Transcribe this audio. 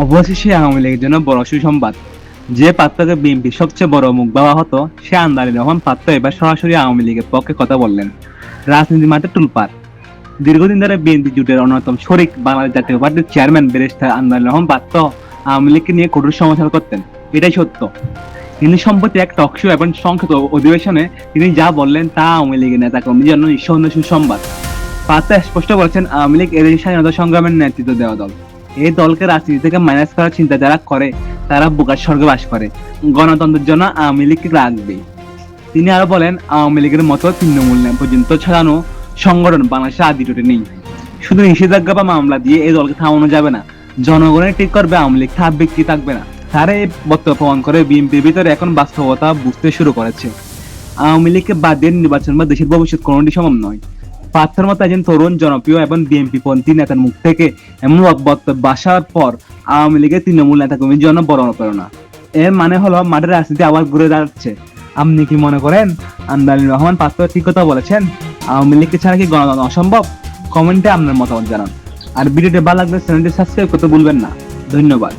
অবশেষে আওয়ামী লীগের জন্য বড় সুসংবাদ। যে পাত্রকে বিএনপির সবচেয়ে বড় মুখ ভাবা হতো, সে আন্দালি রহমান পাত্র এবার সরাসরি আওয়ামী লীগের পক্ষে কথা বললেন। রাজনীতি মাঠে টুলপার। দীর্ঘদিন ধরে বিএনপি জোটের অন্যতম শরিক বাংলাদেশ জাতীয় পার্টির চেয়ারম্যান ব্যারিস্টার আন্দালি রহমান পাত্র আওয়ামী লীগকে নিয়ে কঠোর সমালোচনা করতেন। এটাই সত্য। তিনি সম্প্রতি এক টক শো এবং সংক্ষিপ্ত অধিবেশনে তিনি যা বললেন তা আওয়ামী লীগের নেতা কর্মীদের জন্য নিঃসন্দেহে সুসংবাদ। পাত্র স্পষ্ট বলেছেন, আওয়ামী লীগ এদের স্বাধীনতা সংগ্রামের নেতৃত্ব দেওয়া দল। এই দলকে রাজনীতি থেকে মাইনাস করার চিন্তা যারা করে তারা বোকার স্বর্গে বাস করে। গণতন্ত্রের জন্য আওয়ামী লীগকে রাখবে। তিনি আরো বলেন, আওয়ামী লীগের মতো তৃণমূল পর্যন্ত ছাড়ানো সংগঠন বাংলাদেশে আদি জোটে নেই। শুধু নিষেধাজ্ঞা বা মামলা দিয়ে এই দলকে থামানো যাবে না। জনগণের ঠিক করবে আওয়ামী লীগ থাকবে কি থাকবে না। তারা এই বক্তব্য প্রমাণ করে বিএনপির ভিতরে এখন বাস্তবতা বুঝতে শুরু করেছে। আওয়ামী লীগকে বাদ দিয়ে নির্বাচন বা দেশের ভবিষ্যৎ কোনোটি সম্ভব নয়। পার্থের মতো একজন তরুণ জনপ্রিয় এবং বিএনপি পন্থী নেতার মুখ থেকে এমন বক্তব্য আসার পর আওয়ামী লীগের তৃণমূল নেতাকর্মীর জন্য বড় অনুপ্রেরণা। এর মানে হলো মাঠের রাজনীতি আবার ঘুরে দাঁড়াচ্ছে। আপনি কি মনে করেন আন্দালি রহমান পাত্র ঠিক কথা বলেছেন? আওয়ামী লীগকে ছাড়া কি গণতন্ত্র অসম্ভব? কমেন্টে আপনার মতামত জানান। আর ভিডিওটি ভালো লাগলে চ্যানেলটি সাবস্ক্রাইব করতে ভুলবেন না। ধন্যবাদ।